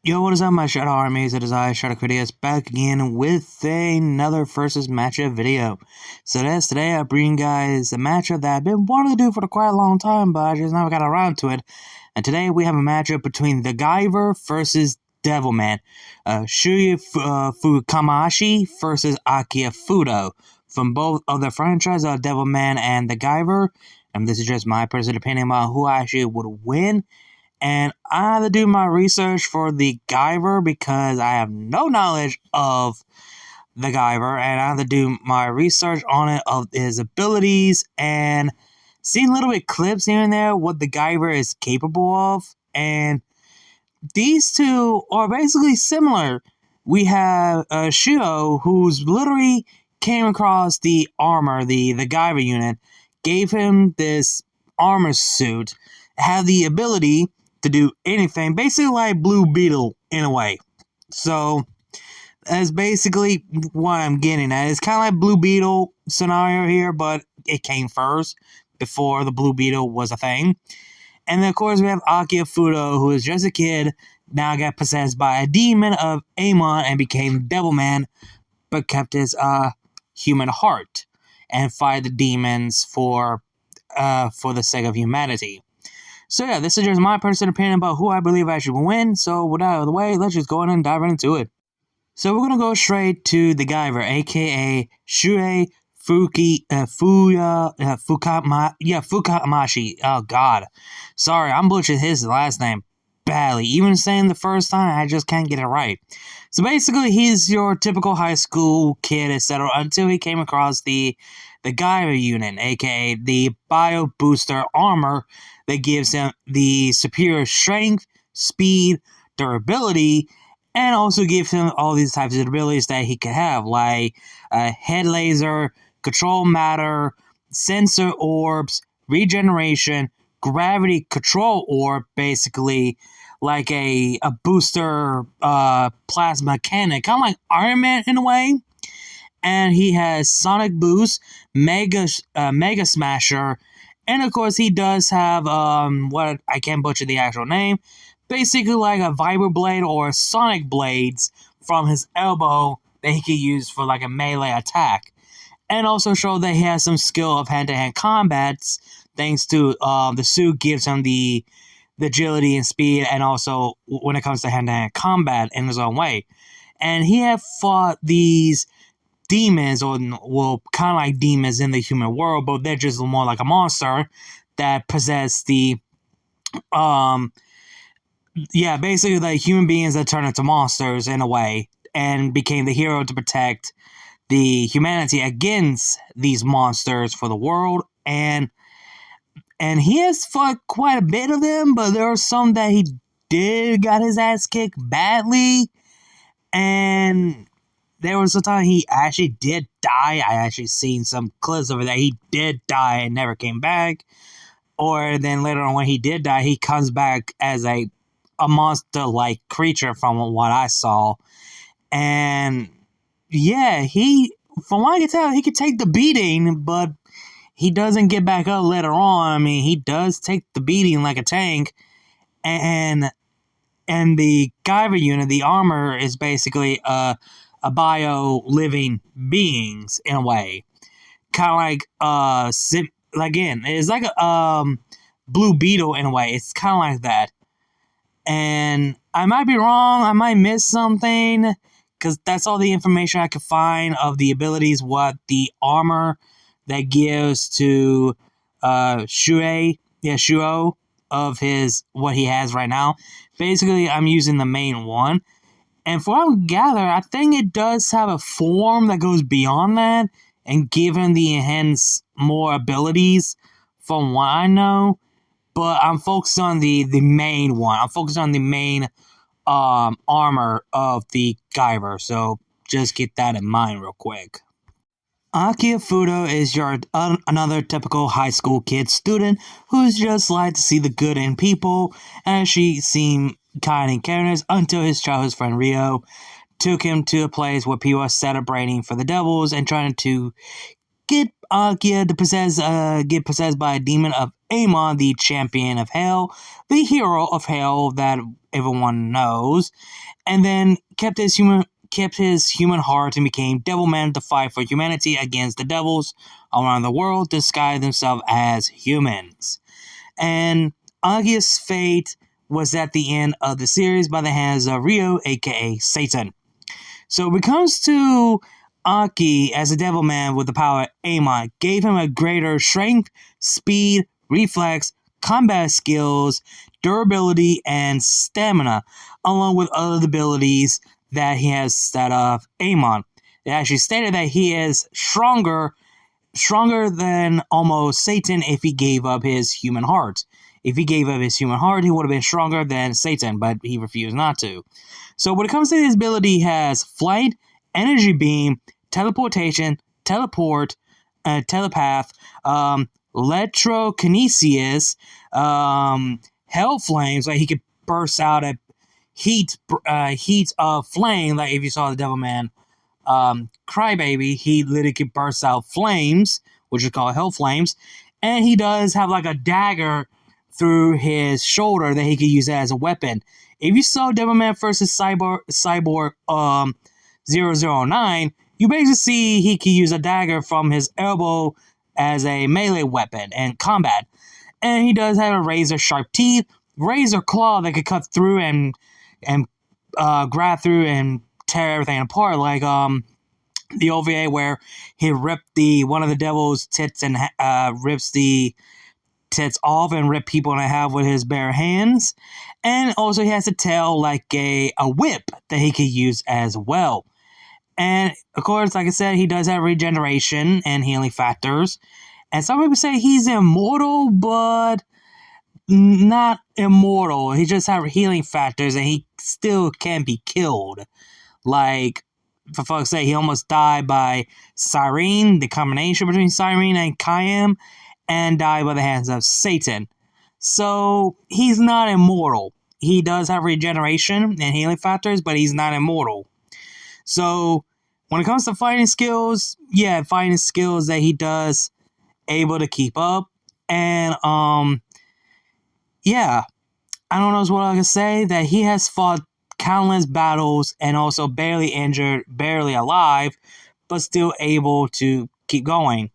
Yo, what is up, my Shadow Armies? It is I, Shadow Critias, back again with another versus matchup video. So today I bring you guys a matchup that I've been wanting to do for quite a long time, but I just never got around to it. And today we have a matchup between the Guyver versus Devilman. Fukamachi versus Akira Fudo. From both of the franchise of Devilman and the Guyver. And this is just my personal opinion about who actually would win. And I had to do my research for the Guyver because I have no knowledge of the Guyver, and I had to do my research on it, of his abilities, and see little bit clips here and there what the Guyver is capable of. And these two are basically similar. We have Fudo, who's literally came across the armor, the Guyver unit, gave him this armor suit, had the ability to do anything, basically like Blue Beetle in a way. So that's basically what I'm getting at. It's kind of like Blue Beetle scenario here, but it came first before the Blue Beetle was a thing. And then of course we have Akira Fudo, who is just a kid, now got possessed by a demon of Amon and became Devilman, but kept his human heart and fight the demons for the sake of humanity. So yeah, this is just my personal opinion about who I believe I should win. So without out of the way, let's just go ahead and dive right into it. So we're gonna go straight to the Guyver, aka Fukamachi. Oh god, sorry, I'm butchering his last name badly. Even saying the first time, I just can't get it right. So basically, he's your typical high school kid, etc. Until he came across the Guyver unit, aka the Bio Booster armor that gives him the superior strength, speed, durability, and also gives him all these types of abilities that he could have, like head laser, control matter, sensor orbs, regeneration, gravity control orb, basically like a booster plasma cannon, kind of like Iron Man in a way. And he has Sonic Boost, Mega Smasher, and of course he does have what I can't butcher the actual name, basically like a Vibro Blade or Sonic Blades from his elbow that he could use for like a melee attack. And also show that he has some skill of hand-to-hand combats, thanks to the suit gives him the agility and speed, and also when it comes to hand-to-hand combat in his own way. And he had fought these demons, or well, kind of like demons in the human world, but they're just more like a monster that possess the basically like human beings that turn into monsters in a way, and became the hero to protect the humanity against these monsters for the world. And he has fought quite a bit of them, but there are some that he got his ass kicked badly. And there was a time he actually did die. I actually seen some clips of it that he did die and never came back. Or then later on when he did die, he comes back as a monster-like creature from what I saw. And yeah, from what I can tell, he could take the beating, but he doesn't get back up later on. I mean, he does take the beating like a tank. And the Guyver unit, the armor, is basically a bio living beings in a way, kind of like again, it's like a Blue Beetle in a way. It's kind of like that. And I might be wrong, I might miss something, because that's all the information I could find of the abilities, what the armor that gives to Fudo of his what he has right now. Basically, I'm using the main one. And from what I gather, I think it does have a form that goes beyond that and give him the enhance more abilities from what I know. But I'm focused on the main one. I'm focused on the main armor of the Guyver. So just keep that in mind real quick. Akira Fudo is your another typical high school kid student who's just like to see the good in people, and she seemed kind and caring until his childhood friend Rio took him to a place where people are celebrating for the devils and trying to get Akira to get possessed by a demon of Amon, the champion of hell, the hero of hell that everyone knows, and then kept his human heart and became Devilman to fight for humanity against the devils around the world, disguised themselves as humans. And Akia's fate was at the end of the series by the hands of Ryo, aka Satan. So when it comes to Aki as a Devilman with the power of Amon, gave him a greater strength, speed, reflex, combat skills, durability, and stamina, along with other abilities that he has that of Amon. It actually stated that he is stronger than almost Satan if he gave up his human heart. If he gave up his human heart, he would have been stronger than Satan, but he refused not to. So when it comes to his ability, he has flight, energy beam, teleportation, teleport, telepath, electrokinesis, hell flames, like he could burst out a heat of flame, like if you saw the Devilman Crybaby, he literally could burst out flames, which is called hell flames, and he does have like a dagger through his shoulder that he could use as a weapon. If you saw Devilman versus Cyborg 009, you basically see he can use a dagger from his elbow as a melee weapon in combat. And he does have a razor sharp teeth, razor claw that could cut through and grab through and tear everything apart, like the OVA where he ripped one of the devil's tits and rips the tits off and rip people in half with his bare hands. And also he has a tail like a whip that he could use as well. And of course, like I said, he does have regeneration and healing factors. And some people say he's immortal, but not immortal. He just has healing factors and he still can be killed. Like, for fuck's sake, he almost died by Cyrene, the combination between Cyrene and Kayam, and died by the hands of Satan. So, he's not immortal. He does have regeneration and healing factors, but he's not immortal. So, when it comes to fighting skills, yeah, fighting skills that he does able to keep up. And, yeah, I don't know what I can say, that he has fought countless battles and also barely injured, barely alive, but still able to keep going.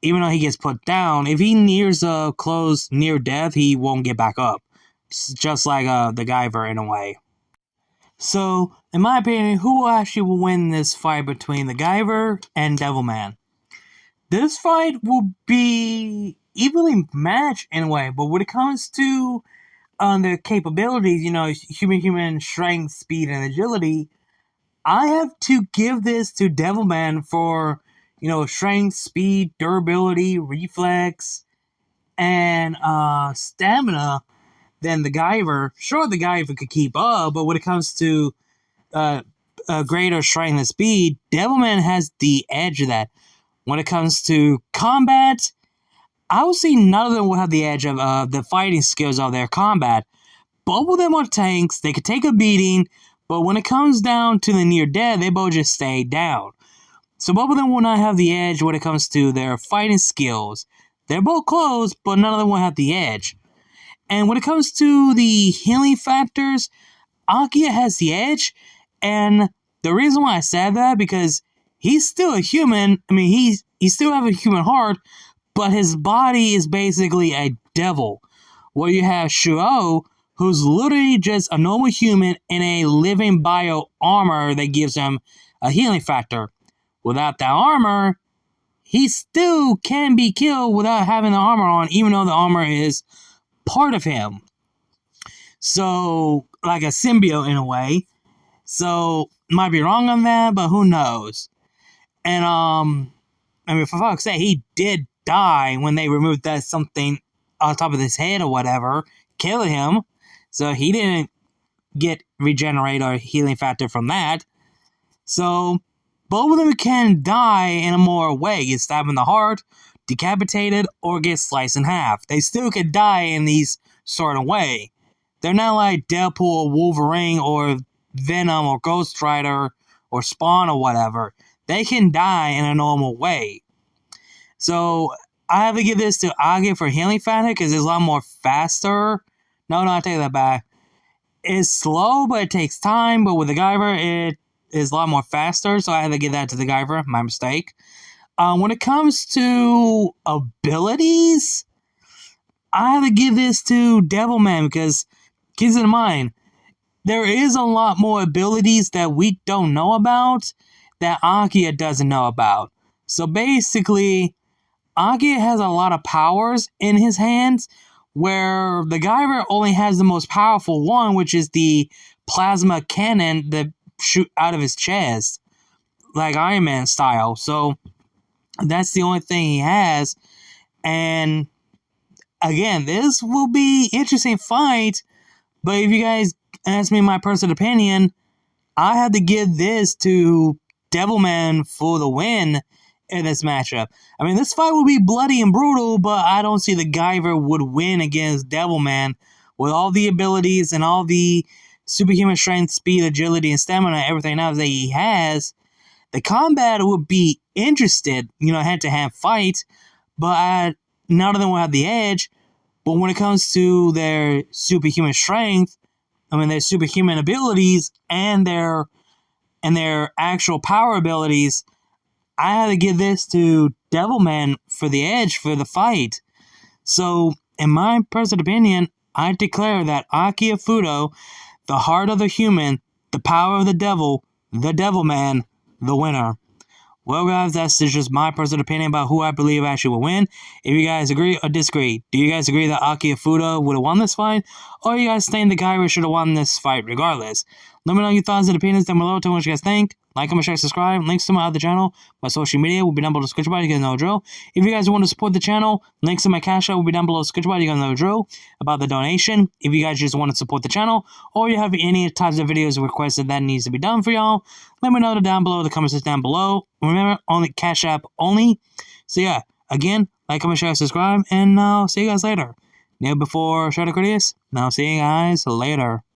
Even though he gets put down, if he nears close near death, he won't get back up. It's just like the Guyver in a way. So, in my opinion, who actually will win this fight between the Guyver and Devilman? This fight will be evenly matched in a way, but when it comes to their capabilities, human strength, speed, and agility, I have to give this to Devilman for, strength, speed, durability, reflex, and stamina than the Guyver. Sure, the Guyver could keep up, but when it comes to greater strength and speed, Devilman has the edge of that. When it comes to combat, I would say none of them will have the edge of the fighting skills of their combat. Both of them are tanks. They could take a beating, but when it comes down to the near death, they both just stay down. So both of them will not have the edge when it comes to their fighting skills. They're both close, but none of them will have the edge. And when it comes to the healing factors, Akira has the edge. And the reason why I said that, because he's still a human. I mean, he still have a human heart, but his body is basically a devil. Where you have Shuo, who's literally just a normal human in a living bio armor that gives him a healing factor. Without that armor, he still can be killed without having the armor on, even though the armor is part of him. So, like a symbiote in a way. So, might be wrong on that, but who knows? And, for fuck's sake, he did die when they removed that something on top of his head or whatever, killing him. So, he didn't get regenerate or healing factor from that. So, both of them can die in a more way. Get stabbed in the heart, decapitated, or get sliced in half. They still could die in these sort of way. They're not like Deadpool or Wolverine or Venom or Ghost Rider or Spawn or whatever. They can die in a normal way. So, I have to give this to Akira for healing factor because it's a lot more faster. No, I take that back. It's slow, but it takes time. But with the Guyver, it is a lot more faster. So I had to give that to the Guyver. My mistake. When it comes to abilities, I have to give this to Devilman because, keep in mind, there is a lot more abilities that we don't know about that Akira doesn't know about. So basically, Akira has a lot of powers in his hands, where the Guyver only has the most powerful one, which is the plasma cannon that shoot out of his chest, like Iron Man style. So that's the only thing he has. And again, this will be interesting fight, but if you guys ask me my personal opinion, I have to give this to Devilman for the win in this matchup. I mean, this fight will be bloody and brutal, but I don't see the Guyver would win against Devilman with all the abilities and all the superhuman strength, speed, agility, and stamina, everything else that he has. The combat would be interested, head-to-hand fight, but none of them will have the edge. But when it comes to their superhuman strength, their superhuman abilities and their actual power abilities, I had to give this to Devilman for the edge for the fight. So, in my personal opinion, I declare that Akira Fudo, the heart of the human, the power of the Devilman, the winner. Well, guys, that's just my personal opinion about who I believe actually will win. If you guys agree or disagree, do you guys agree that Akira Fudo would have won this fight? Or you guys think the Guyver should have won this fight regardless? Let me know your thoughts and opinions down below. Tell me what you guys think. Like, comment, share, subscribe. Links to my other channel, my social media will be down below the description box. You guys know the drill. If you guys want to support the channel, links to my cash app will be down below the description box. You guys know the drill about the donation. If you guys just want to support the channel, or you have any types of videos requested that needs to be done for y'all, let me know down below the comments down below. Remember, only cash app only. So yeah, again, like, comment, share, subscribe, and see you guys later. Now before Shadow Critias, now see you guys later.